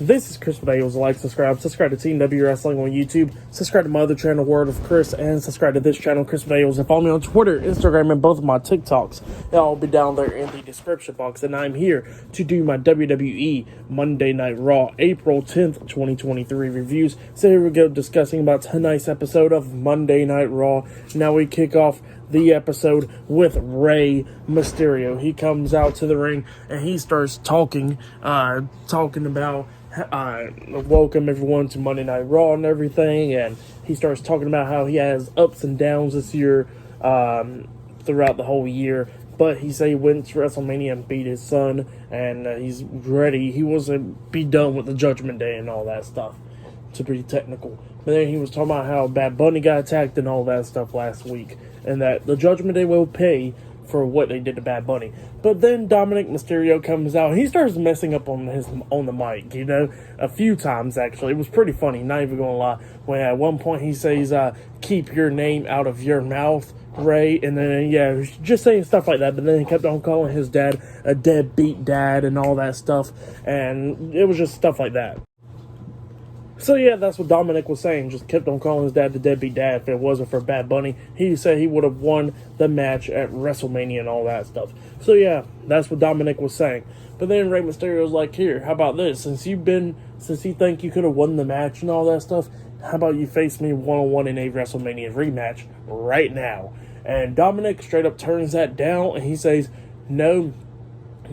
This is Chris Videos. Like, subscribe to Team W Wrestling on YouTube, subscribe to my other channel, Word of Chris, and subscribe to this channel, Chris Videos, and follow me on Twitter, Instagram, and both of my TikToks. They'll all be down there in the description box, and I'm here to do my WWE Monday Night Raw, April 10th, 2023 reviews. So here we go, discussing about tonight's episode of Monday Night Raw. Now we kick off the episode with Rey Mysterio. He comes out to the ring and he starts talking about welcome everyone to Monday Night Raw and everything, and he starts talking about how he has ups and downs this year, throughout the whole year, but he said he went to WrestleMania and beat his son, and he's ready. He wants to be done with the Judgment Day and all that stuff, to be technical. But then he was talking about how Bad Bunny got attacked and all that stuff last week, and that the Judgment Day will pay for what they did to Bad Bunny. But then Dominic Mysterio comes out and he starts messing up on the mic, a few times actually. It was pretty funny, not even gonna lie. When at one point he says, keep your name out of your mouth, Ray, and then just saying stuff like that. But then he kept on calling his dad a deadbeat dad and all that stuff, and it was just stuff like that. So yeah, that's what Dominic was saying. Just kept on calling his dad the deadbeat dad. If it wasn't for Bad Bunny, he said he would have won the match at WrestleMania and all that stuff. So yeah, that's what Dominic was saying. But then Rey Mysterio was like, here, how about this? Since you think you could have won the match and all that stuff, how about you face me one-on-one in a WrestleMania rematch right now? And Dominic straight up turns that down and he says, no,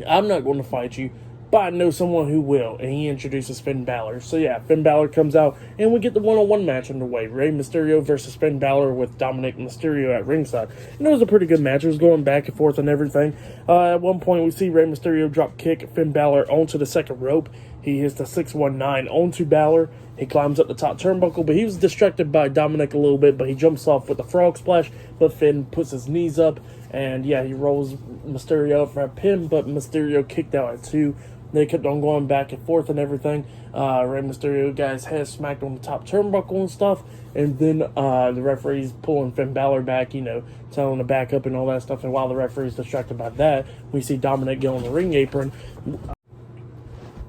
I'm not going to fight you, but I know someone who will, and he introduces Finn Balor. So yeah, Finn Balor comes out, and we get the one-on-one match underway. Rey Mysterio versus Finn Balor with Dominic Mysterio at ringside. And it was a pretty good match. It was going back and forth and everything. At one point, we see Rey Mysterio drop kick Finn Balor onto the second rope. He hits the 619 onto Balor. He climbs up the top turnbuckle, but he was distracted by Dominic a little bit, but he jumps off with the frog splash, but Finn puts his knees up, and yeah, he rolls Mysterio up for a pin, but Mysterio kicked out at 2. They kept on going back and forth and everything. Rey Mysterio got his head smacked on the top turnbuckle and stuff. And then the referee's pulling Finn Balor back, telling him to back up and all that stuff. And while the referee's distracted by that, we see Dominic get on the ring apron.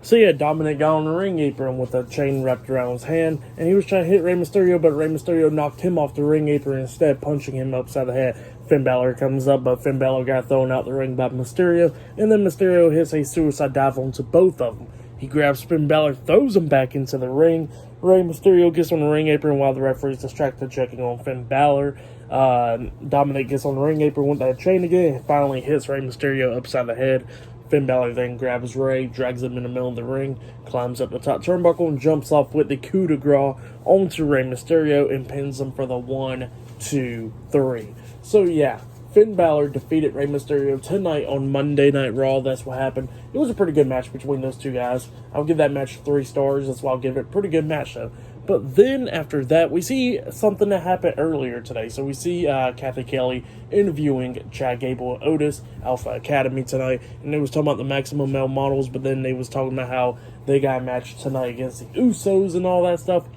So yeah, Dominic got on the ring apron with a chain wrapped around his hand, and he was trying to hit Rey Mysterio, but Rey Mysterio knocked him off the ring apron instead, punching him upside the head. Finn Balor comes up, but Finn Balor got thrown out the ring by Mysterio, and then Mysterio hits a suicide dive onto both of them. He grabs Finn Balor, throws him back into the ring. Rey Mysterio gets on the ring apron while the referee's distracted checking on Finn Balor. Dominic gets on the ring apron with that chain again, and finally hits Rey Mysterio upside the head. Finn Balor then grabs Rey, drags him in the middle of the ring, climbs up the top turnbuckle, and jumps off with the coup de grace onto Rey Mysterio and pins him for the 1, 2, 3. So yeah, Finn Balor defeated Rey Mysterio tonight on Monday Night Raw. That's what happened. It was a pretty good match between those two guys. I'll give that match 3 stars. That's why I'll give it a pretty good match though. But then after that, we see something that happened earlier today. So we see Kathy Kelly interviewing Chad Gable and Otis, Alpha Academy tonight. And they was talking about the Maximum Male Models, but then they was talking about how they got a match tonight against the Usos and all that stuff.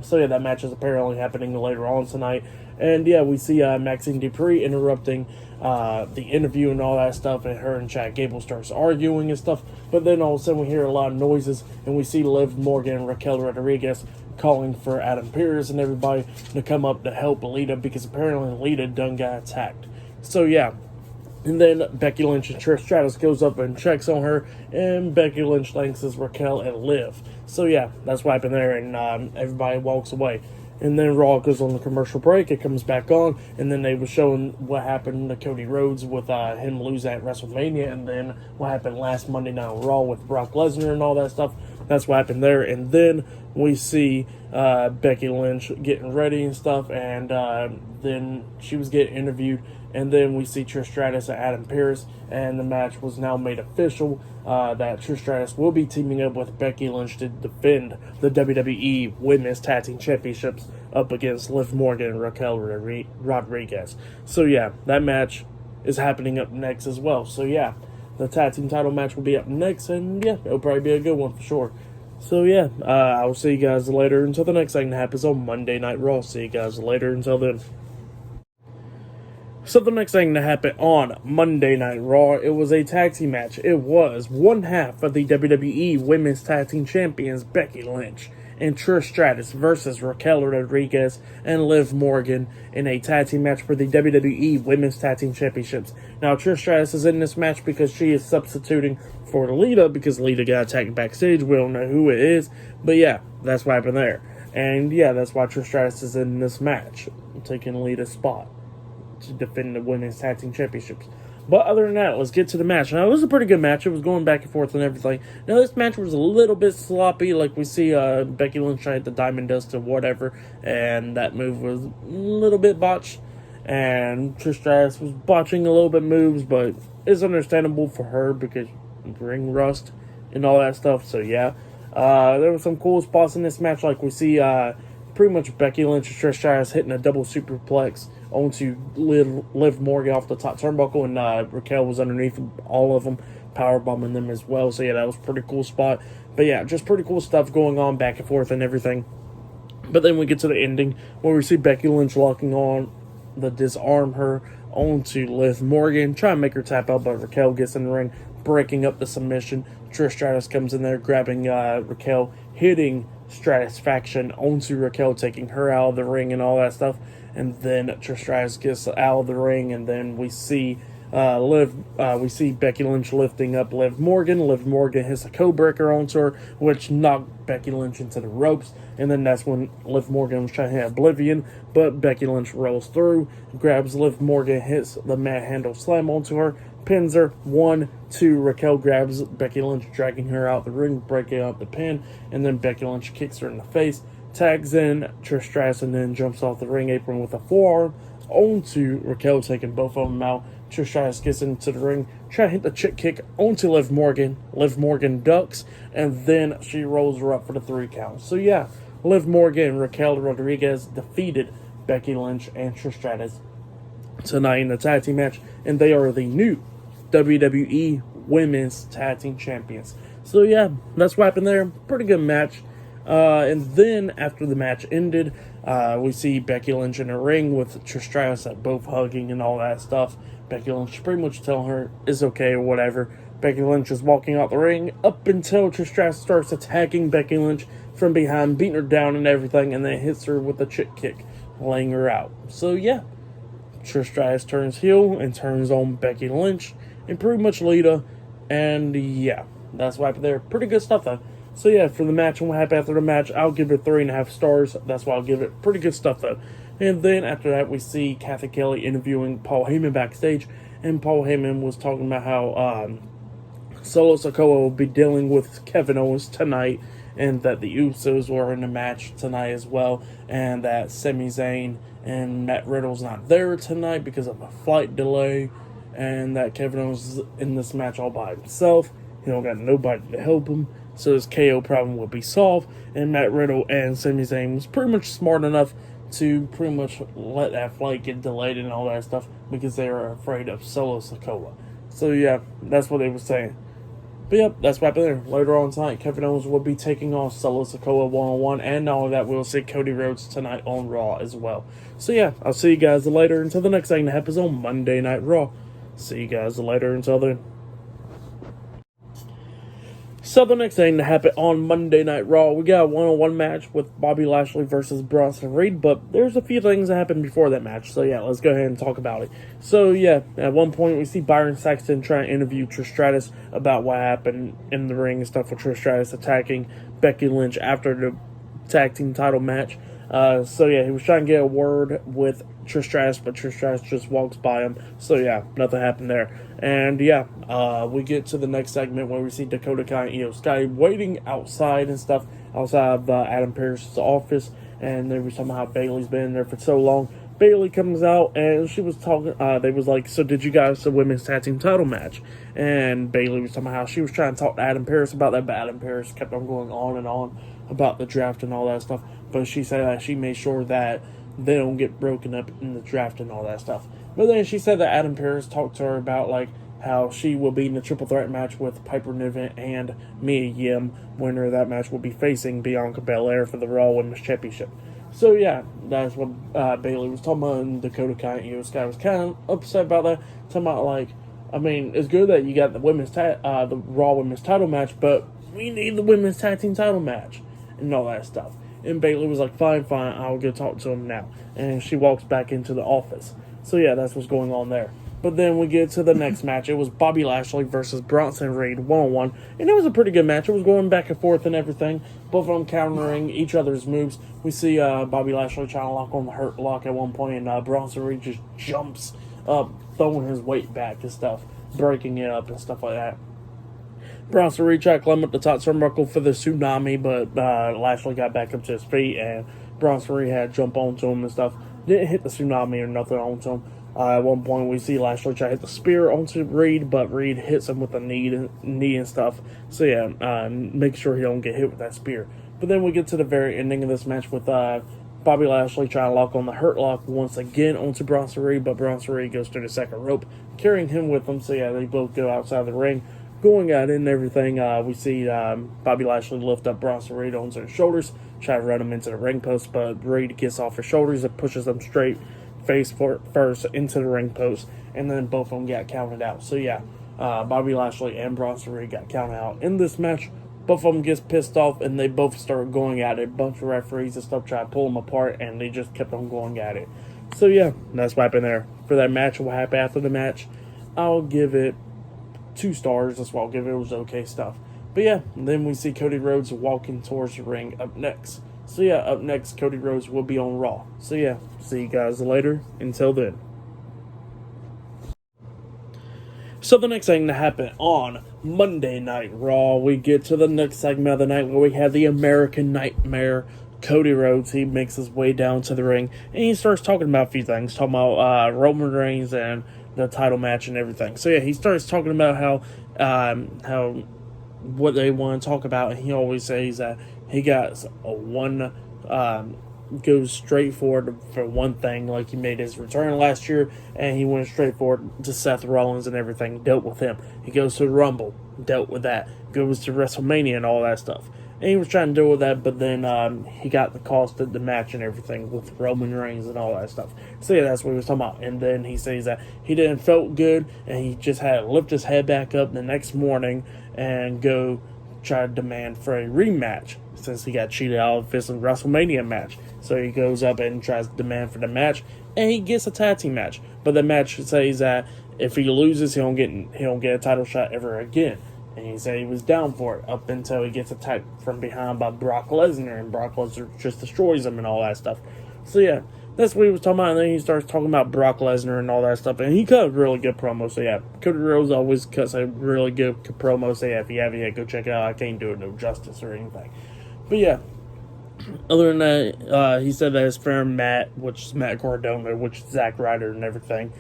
So yeah, that match is apparently happening later on tonight. And yeah, we see Maxine Dupree interrupting the interview and all that stuff, and her and Chad Gable starts arguing and stuff. But then all of a sudden we hear a lot of noises, and we see Liv Morgan and Raquel Rodriguez calling for Adam Pearce and everybody to come up to help Lita, because apparently Lita done got attacked. So yeah, and then Becky Lynch and Trish Stratus goes up and checks on her, and Becky Lynch thanks as Raquel and Liv. So yeah, that's what happened there, and everybody walks away. And then Raw goes on the commercial break. It comes back on, and then they were showing what happened to Cody Rhodes with him losing at WrestleMania, and then what happened last Monday Night Raw with Brock Lesnar and all that stuff. That's what happened there. And then we see Becky Lynch getting ready and stuff, and then she was getting interviewed. And then we see Trish Stratus and Adam Pearce, and the match was now made official that Trish Stratus will be teaming up with Becky Lynch to defend the WWE Women's Tag Team Championships up against Liv Morgan and Raquel Rodriguez. So yeah, that match is happening up next as well. So yeah, the Tag Team title match will be up next, and yeah, it'll probably be a good one for sure. So yeah, I will see you guys later until the next thing that happens on Monday Night Raw. See you guys later until then. So the next thing to happen on Monday Night Raw, it was a tag team match. It was one half of the WWE Women's Tag Team Champions, Becky Lynch and Trish Stratus versus Raquel Rodriguez and Liv Morgan in a tag team match for the WWE Women's Tag Team Championships. Now, Trish Stratus is in this match because she is substituting for Lita because Lita got attacked backstage. We don't know who it is, but yeah, that's what happened there. And yeah, that's why Trish Stratus is in this match, taking Lita's spot to defend the Women's Tag Team Championships. But other than that, let's get to the match. Now, it was a pretty good match. It was going back and forth and everything. Now, this match was a little bit sloppy. Like, we see Becky Lynch try to hit the Diamond Dust or whatever, and that move was a little bit botched. And Trish Stratus was botching a little bit moves, but it's understandable for her because ring rust and all that stuff. So, yeah. There were some cool spots in this match. Like, we see pretty much Becky Lynch and Trish Stratus hitting a double superplex onto Liv Morgan off the top turnbuckle, and Raquel was underneath all of them, powerbombing them as well. So yeah, that was a pretty cool spot. But yeah, just pretty cool stuff going on back and forth and everything. But then we get to the ending where we see Becky Lynch locking on the disarm her onto Liv Morgan, trying to make her tap out, but Raquel gets in the ring, breaking up the submission. Trish Stratus comes in there, grabbing Raquel, hitting Stratusfaction onto Raquel, taking her out of the ring and all that stuff. And then Trish Stratus gets out of the ring, and then we see Becky Lynch lifting up Liv Morgan. Liv Morgan hits a code-breaker onto her, which knocked Becky Lynch into the ropes. And then that's when Liv Morgan was trying to hit Oblivion, but Becky Lynch rolls through, grabs Liv Morgan, hits the manhandle slam onto her, pins her. 1, 2, Raquel grabs Becky Lynch, dragging her out the ring, breaking out the pin, and then Becky Lynch kicks her in the face, tags in Trish Stratus, and then jumps off the ring apron with a forearm onto Raquel, taking both of them out. Trish Stratus gets into the ring, trying to hit the chick kick onto Liv Morgan. Liv Morgan ducks, and then she rolls her up for the 3 count. So yeah, Liv Morgan and Raquel Rodriguez defeated Becky Lynch and Trish Stratus tonight in the tag team match, and they are the new WWE Women's Tag Team Champions. So yeah, that's what happened there. Pretty good match. And then after the match ended, we see Becky Lynch in the ring with Trish Stratus, both hugging and all that stuff. Becky Lynch pretty much telling her it's okay or whatever. Becky Lynch is walking out the ring up until Trish Stratus starts attacking Becky Lynch from behind, beating her down and everything, and then hits her with a chick kick, laying her out. So yeah, Trish Stratus turns heel and turns on Becky Lynch and pretty much Lita. And yeah, that's what happened there. Pretty good stuff though. So yeah, for the match and what happened after the match, I'll give it 3.5 stars. That's why I'll give it. Pretty good stuff though. And then after that, we see Kathy Kelly interviewing Paul Heyman backstage, and Paul Heyman was talking about how Solo Sikoa will be dealing with Kevin Owens tonight, and that the Usos were in the match tonight as well, and that Sami Zayn and Matt Riddle's not there tonight because of a flight delay, and that Kevin Owens is in this match all by himself. He don't got nobody to help him, so his KO problem will be solved. And Matt Riddle and Sami Zayn was pretty much smart enough to pretty much let that flight get delayed and all that stuff because they were afraid of Solo Sikoa. So yeah, that's what they were saying. But yep, that's what happened there. Later on tonight, Kevin Owens will be taking on Solo Sikoa one-on-one, and not only that, we'll see Cody Rhodes tonight on Raw as well. So yeah, I'll see you guys later. Until the next thing that happens on Monday Night Raw. See you guys later. Until then. So the next thing to happen on Monday Night Raw, we got a one-on-one match with Bobby Lashley versus Bronson Reed, but there's a few things that happened before that match, so yeah, let's go ahead and talk about it. So yeah, at one point we see Byron Saxton trying to interview Trish Stratus about what happened in the ring and stuff with Trish Stratus attacking Becky Lynch after the tag team title match. So yeah, he was trying to get a word with Trish Stratus, but Trish Stratus just walks by him. So yeah, nothing happened there. And yeah, we get to the next segment where we see Dakota Kai and Io Sky waiting outside and stuff, outside of Adam Pearce's office. And they were talking about how Bayley's been in there for so long. Bayley comes out and she was talking, they was like, so did you guys the women's tag team title match? And Bayley was talking about how she was trying to talk to Adam Pearce about that, but Adam Pearce kept on going on and on about the draft and all that stuff. But she said that she made sure that they don't get broken up in the draft and all that stuff. But then she said that Adam Pearce talked to her about like how she will be in the triple threat match with Piper Niven and Mia Yim. Winner of that match will be facing Bianca Belair for the Raw Women's Championship. So yeah, that's what Bailey was talking about, and Dakota Kai was kind of upset about that. Talking about like, I mean, it's good that you got the the Raw women's title match, but we need the women's tag team title match and all that stuff. And Bailey was like, fine, I'll go talk to him now. And she walks back into the office. So yeah, that's what's going on there. But then we get to the next match. It was Bobby Lashley versus Bronson Reed 1-on-1. And it was a pretty good match. It was going back and forth and everything. Both of them countering each other's moves. We see Bobby Lashley trying to lock on the Hurt Lock at one point. And Bronson Reed just jumps up, throwing his weight back and stuff. Breaking it up and stuff like that. Bronson Reed tried to climb up the top turnbuckle for the tsunami. But Lashley got back up to his feet. And Bronson Reed had to jump onto him and stuff. Didn't hit the tsunami or nothing onto him. At one point, we see Lashley try to hit the spear onto Reed, but Reed hits him with a knee and stuff. So yeah, make sure he don't get hit with that spear. But then we get to the very ending of this match with Bobby Lashley trying to lock on the Hurt Lock once again onto Bronson Reed, but Bronson Reed goes to the second rope, carrying him with him. So yeah, they both go outside the ring, going at it and everything. We see Bobby Lashley lift up Bronson Reed onto his shoulders, try to run him into the ring post, but Reed gets off his shoulders and pushes him straight face first into the ring post, and then both of them got counted out. So yeah, Bobby Lashley and Bronson Reed got counted out in this match. Both of them gets pissed off, and they both start going at it. A bunch of referees and stuff try to pull them apart, and they just kept on going at it. So yeah, that's what happened there. For that match, what happened after the match, I'll give it 2 stars. That's what I'll give it. It was okay stuff. But yeah, then we see Cody Rhodes walking towards the ring up next. So yeah, up next, Cody Rhodes will be on Raw. So yeah, see you guys later. Until then. So the next thing to happen on Monday Night Raw, we get to the next segment of the night where we have the American Nightmare, Cody Rhodes. He makes his way down to the ring, and he starts talking about a few things. Talking about Roman Reigns and the title match and everything. So yeah, he starts talking about how what they want to talk about, and he always says that he got goes straight forward for one thing, like he made his return last year, and he went straight forward to Seth Rollins and everything, dealt with him. He goes to the Rumble, dealt with that. Goes to WrestleMania and all that stuff. And he was trying to deal with that, but then he got the cost of the match and everything with Roman Reigns and all that stuff. So yeah, that's what he was talking about. And then he says that he didn't felt good, and he just had to lift his head back up the next morning and go try to demand for a rematch since he got cheated out of his WrestleMania match. So he goes up and tries to demand for the match, and he gets a tag team match. But the match says that if he loses, he don't get a title shot ever again. And he said he was down for it up until he gets attacked from behind by Brock Lesnar, and Brock Lesnar just destroys him and all that stuff. So yeah, that's what he was talking about. And then he starts talking about Brock Lesnar and all that stuff, and he cut a really good promo. So yeah, Cody Rhodes always cuts a really good promo. So yeah, if you haven't yet, go check it out. I can't do it no justice or anything. But yeah, other than that, he said that his friend Matt, which is Matt Cardona, which is Zack Ryder and everything,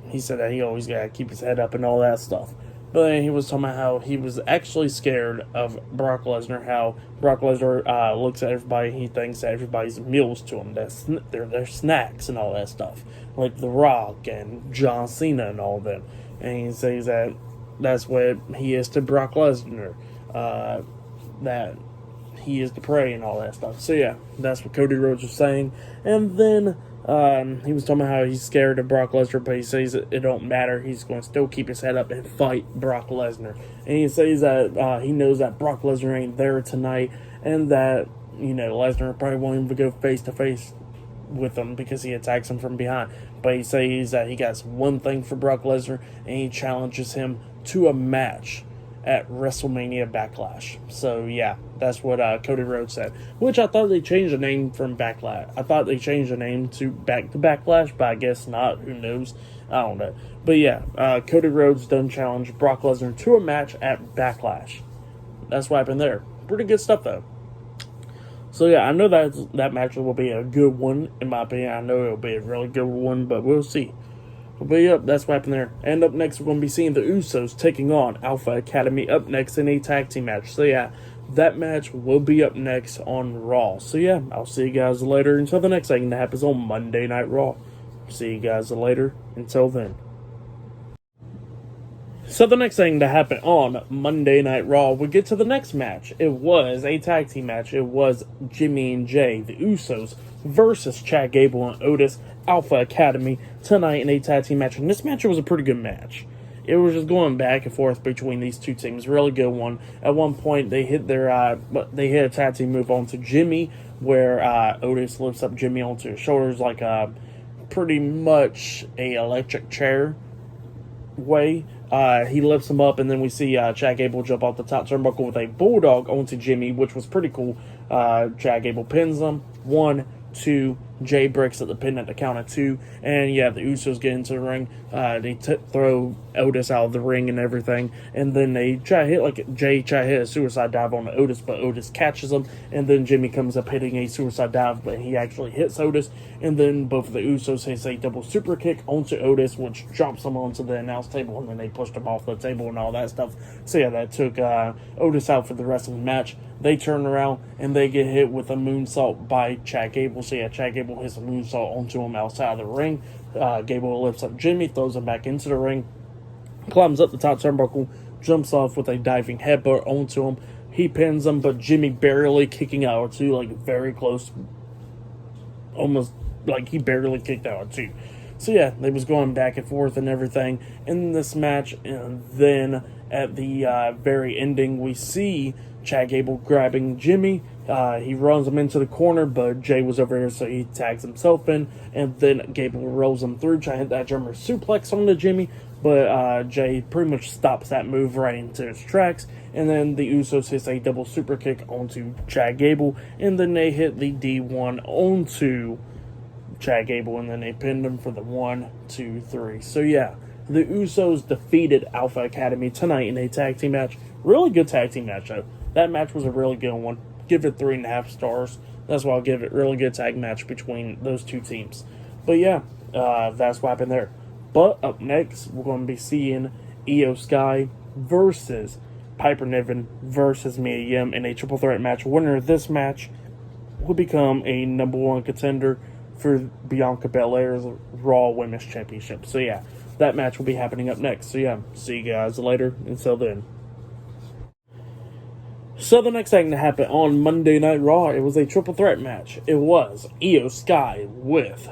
he said that he always got to keep his head up and all that stuff. But then he was talking about how he was actually scared of Brock Lesnar, how Brock Lesnar looks at everybody, he thinks that everybody's meals to him, they're snacks and all that stuff, like The Rock and John Cena and all of them. And he says that that's what he is to Brock Lesnar, that he is the prey and all that stuff. So yeah, that's what Cody Rhodes was saying. And then he was talking about how he's scared of Brock Lesnar, but he says it don't matter. He's going to still keep his head up and fight Brock Lesnar. And he says that he knows that Brock Lesnar ain't there tonight, and that, Lesnar probably won't even go face to face with him because he attacks him from behind. But he says that he got one thing for Brock Lesnar, and he challenges him to a match at WrestleMania Backlash. So yeah, that's what Cody Rhodes said. Which I thought they changed the name from Backlash. I thought they changed the name to Backlash, but I guess not. Who knows? I don't know. But yeah, Cody Rhodes done challenged Brock Lesnar to a match at Backlash. That's what happened there. Pretty good stuff though. So yeah, I know that match will be a good one, in my opinion. I know it'll be a really good one, but we'll see. But yep, that's what happened there. And up next, we're going to be seeing the Usos taking on Alpha Academy up next in a tag team match. So yeah, that match will be up next on Raw. So yeah, I'll see you guys later until the next thing that happens on Monday Night Raw. See you guys later. Until then. So the next thing to happen on Monday Night Raw, we get to the next match. It was a tag team match. It was Jimmy and Jay, the Usos, versus Chad Gable and Otis, Alpha Academy, tonight in a tag team match. And this match was a pretty good match. It was just going back and forth between these two teams. Really good one. At one point, they hit a tag team move onto Jimmy, where Otis lifts up Jimmy onto his shoulders like pretty much a electric chair way. He lifts him up, and then we see Chad Gable jump off the top turnbuckle with a bulldog onto Jimmy, which was pretty cool. Chad Gable pins him. 1, 2. Jay breaks at the pin at the count of 2, and yeah, the Usos get into the ring. They throw Otis out of the ring and everything, and then they try to hit a suicide dive on Otis, but Otis catches him, and then Jimmy comes up hitting a suicide dive, but he actually hits Otis, and then both of the Usos hit a double super kick onto Otis, which drops him onto the announce table, and then they pushed him off the table and all that stuff. So yeah, that took Otis out for the rest of the match. They turn around and they get hit with a moonsault by Chad Gable. So yeah, Chad Gable hits a moonsault onto him outside of the ring. Gable lifts up Jimmy, throws him back into the ring, climbs up the top turnbuckle, jumps off with a diving headbutt onto him. He pins him, but Jimmy barely kicking out or two, like very close, almost like he barely kicked out or two. So yeah, they was going back and forth and everything in this match, and then at the very ending, we see Chad Gable grabbing Jimmy. He runs him into the corner, but Jay was over here, so he tags himself in, and then Gable rolls him through, trying to hit that German suplex onto Jimmy, but Jay pretty much stops that move right into his tracks, and then the Usos hits a double super kick onto Chad Gable, and then they hit the D1 onto Chad Gable, and then they pinned him for the 1, 2, 3. So yeah, the Usos defeated Alpha Academy tonight in a tag team match. Really good tag team match, though. That match was a really good one. Give it 3.5 stars. That's why I'll give it. Really good tag match between those two teams. But yeah, that's what happened there. But up next, we're going to be seeing Io Sky versus Piper Niven versus Mia Yim in a triple threat match. Winner of this match will become a #1 contender for Bianca Belair's Raw Women's Championship. So yeah, that match will be happening up next. So yeah, see you guys later. Until then. So the next thing that happened on Monday Night Raw, it was a triple threat match. It was Io Sky with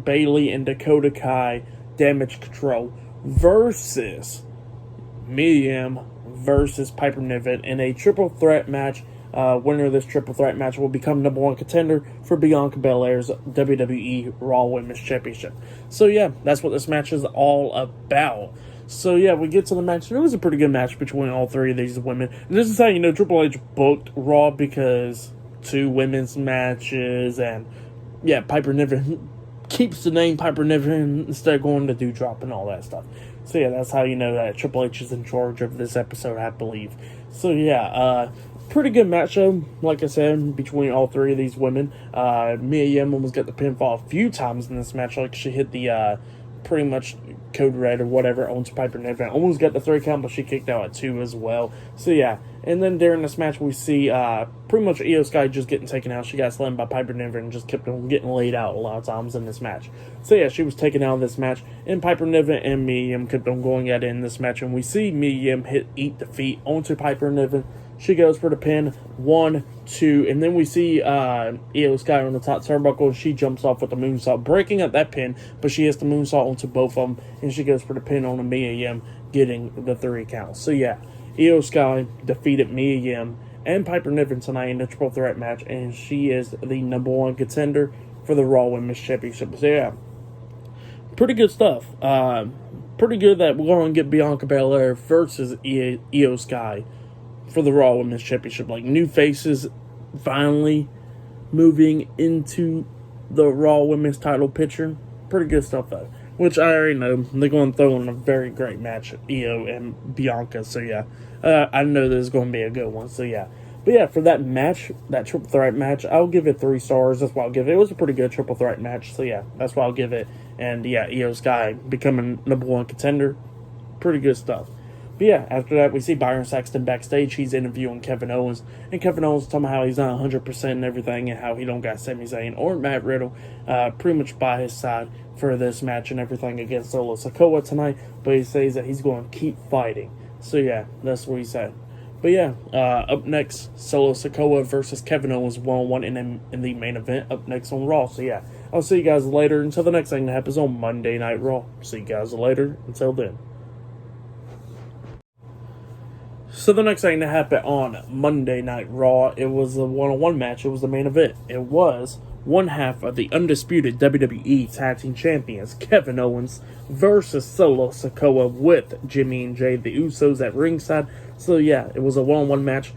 Bayley and Dakota Kai, Damage Control, versus Mia Yim versus Piper Niven in a triple threat match. Winner of this triple threat match will become #1 contender for Bianca Belair's WWE Raw Women's Championship. So yeah, that's what this match is all about. So yeah, we get to the match. It was a pretty good match between all three of these women. And this is how you know Triple H booked Raw, because 2 women's matches, and yeah, Piper Niven keeps the name Piper Niven instead of going to Doudrop and all that stuff. So yeah, that's how you know that Triple H is in charge of this episode, I believe. So yeah, pretty good match though, like I said, between all three of these women. Mia Yim almost got the pinfall a few times in this match. Like she hit the pretty much Code Red or whatever owns Piper Niven. Almost got the 3 count, but she kicked out at 2 as well. So yeah, and then during this match we see pretty much Io Sky just getting taken out. She got slammed by Piper Niven and just kept on getting laid out a lot of times in this match. So yeah, she was taken out of this match, and Piper Niven and Mia Yim kept on going at it in this match, and we see Mia Yim eat defeat onto Piper Niven. She goes for the pin, 1, 2, and then we see Io Sky on the top turnbuckle, and she jumps off with the moonsault, breaking up that pin, but she hits the moonsault onto both of them, and she goes for the pin on Mia Yim, getting the 3 count. So yeah, Io Sky defeated Mia Yim and Piper Niven tonight in the triple threat match, and she is the #1 contender for the Raw Women's Championship. So yeah, pretty good stuff. Pretty good that we're going to get Bianca Belair versus Io Sky for the Raw Women's Championship. Like, new faces finally moving into the Raw Women's title picture. Pretty good stuff, though. Which I already know. They're going to throw in a very great match, Io and Bianca. So, yeah. I know this is going to be a good one. So, yeah. But, yeah, for that match, that triple threat match, I'll give it 3 stars. That's why I'll give it. It was a pretty good triple threat match. So, yeah. That's why I'll give it. And, yeah, Io Sky becoming #1 contender. Pretty good stuff. But yeah, after that, we see Byron Saxton backstage. He's interviewing Kevin Owens, and Kevin Owens talking about how he's not 100% and everything, and how he don't got Sami Zayn or Matt Riddle pretty much by his side for this match and everything against Solo Sikoa tonight. But he says that he's going to keep fighting. So yeah, that's what he said. But yeah, up next, Solo Sikoa versus Kevin Owens 1-on-1 in the main event up next on Raw. So yeah, I'll see you guys later. Until the next thing that happens on Monday Night Raw. See you guys later. Until then. So the next thing that happened on Monday Night Raw, it was a 1-on-1 match. It was the main event. It was one half of the undisputed WWE Tag Team Champions, Kevin Owens, versus Solo Sikoa with Jimmy and Jay, the Usos, at ringside. So yeah, it was a 1-on-1 match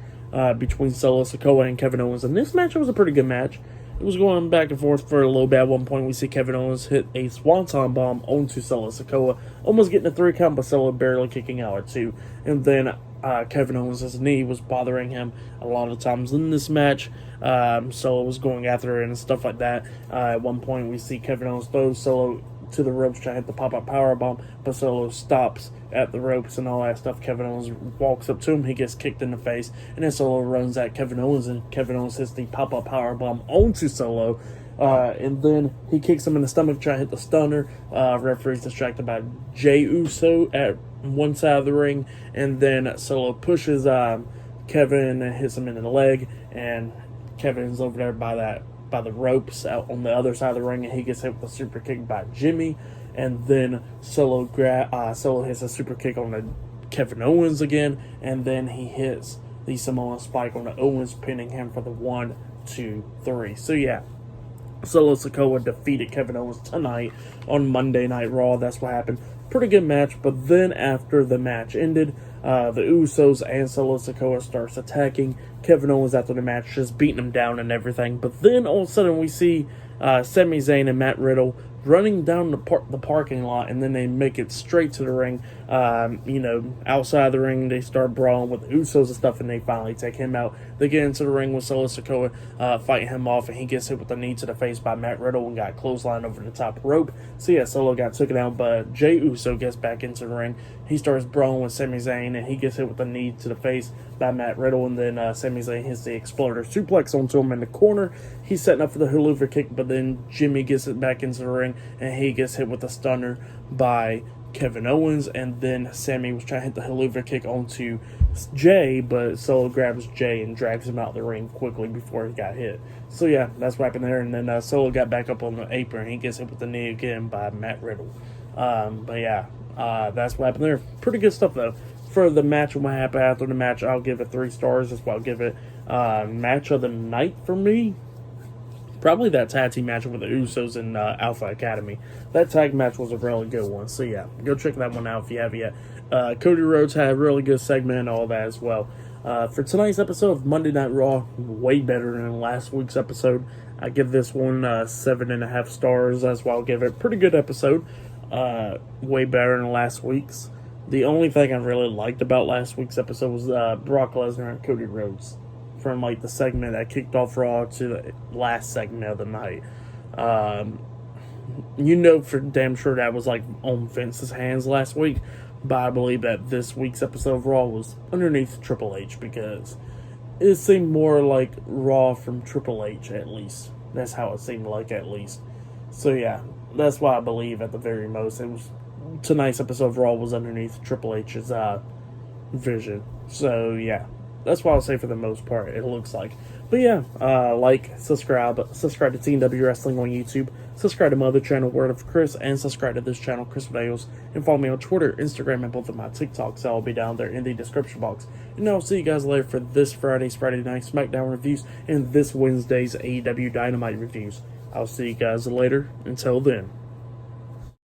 between Solo Sikoa and Kevin Owens. And this match was a pretty good match. It was going back and forth for a little bit. At one point, we see Kevin Owens hit a Swanton Bomb onto Solo Sikoa, almost getting a 3 count, but Solo barely kicking out at 2. And then Kevin Owens' knee was bothering him a lot of times in this match. Solo was going after it and stuff like that. At one point, we see Kevin Owens throw Solo to the ropes, trying to hit the pop-up powerbomb, but Solo stops at the ropes and all that stuff. Kevin Owens walks up to him, he gets kicked in the face, and then Solo runs at Kevin Owens, and Kevin Owens hits the pop-up powerbomb onto Solo, and then he kicks him in the stomach, trying to hit the stunner. Referee's distracted by Jey Uso at one side of the ring, and then Solo pushes Kevin and hits him in the leg, and Kevin's over there by the ropes out on the other side of the ring, and he gets hit with a super kick by Jimmy, and then Solo hits a super kick on Kevin Owens again, and then he hits the Samoan Spike on the Owens, pinning him for the 1, 2, 3. So yeah, Solo Sikoa defeated Kevin Owens tonight on Monday Night Raw. That's what happened. Pretty good match, but then after the match ended, the Usos and Solo Sikoa starts attacking Kevin Owens after the match, just beating him down and everything. But then all of a sudden we see Sami Zayn and Matt Riddle running down the parking lot, and then they make it straight to the ring. Outside the ring, they start brawling with the Usos and stuff, and they finally take him out. They get into the ring with Solo Sikoa, fighting him off, and he gets hit with a knee to the face by Matt Riddle and got clotheslined over the top rope. So yeah, Solo got taken out, but Jey Uso gets back into the ring. He starts brawling with Sami Zayn, and he gets hit with a knee to the face by Matt Riddle, and then Sami Zayn hits the exploder suplex onto him in the corner. He's setting up for the Helluva Kick, but then Jimmy gets it back into the ring, and he gets hit with a stunner by Kevin Owens, and then Sami was trying to hit the Helluva Kick onto Jay, but Solo grabs Jay and drags him out of the ring quickly before he got hit. So yeah, that's what happened there, and then Solo got back up on the apron, and he gets hit with the knee again by Matt Riddle. But yeah, that's what happened there. Pretty good stuff though. For the match and what happened after the match, I'll give it 3 stars. That's what I'll give it. Match of the night for me, probably that tag team match with the Usos and Alpha Academy. That tag match was a really good one. So yeah, go check that one out if you have yet. Cody Rhodes had a really good segment and all that as well. For tonight's episode of Monday Night Raw, way better than last week's episode. I give this one 7.5 stars. That's why I'll give it. Pretty good episode. Way better than last week's. The only thing I really liked about last week's episode was Brock Lesnar and Cody Rhodes. From like the segment that kicked off Raw to the last segment of the night. For damn sure that was like on Vince's hands last week. But I believe that this week's episode of Raw was underneath Triple H, because it seemed more like Raw from Triple H, at least. That's how it seemed like, at least. So yeah, that's why I believe at the very most it was tonight's episode of Raw was underneath Triple H's vision. So yeah, that's what I'll say for the most part, it looks like. But yeah, subscribe to Team W Wrestling on YouTube, subscribe to my other channel, Word of Chris, and subscribe to this channel, Chris Videos, and follow me on Twitter, Instagram, and both of my TikToks. I'll be down there in the description box. And I'll see you guys later for this Friday Night SmackDown reviews and this Wednesday's AEW Dynamite reviews. I'll see you guys later. Until then.